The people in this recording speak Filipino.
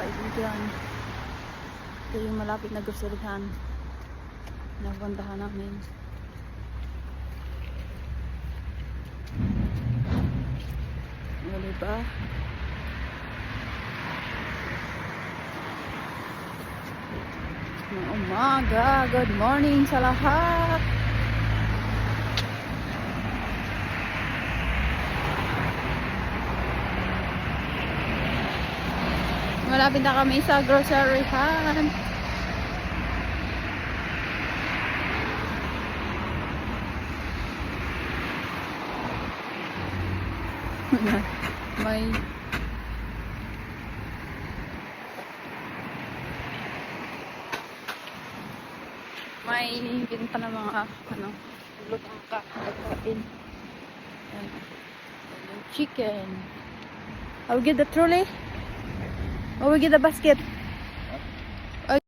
kaibigan. Ito yung malapit na groceryhan na puntahan namin. O, diba? Umaga, good morning sa lahat. Malapit na kami sa groceryhan. may binta na mga lutong kakain. Chicken. I'll get the trolley. Or we get the basket.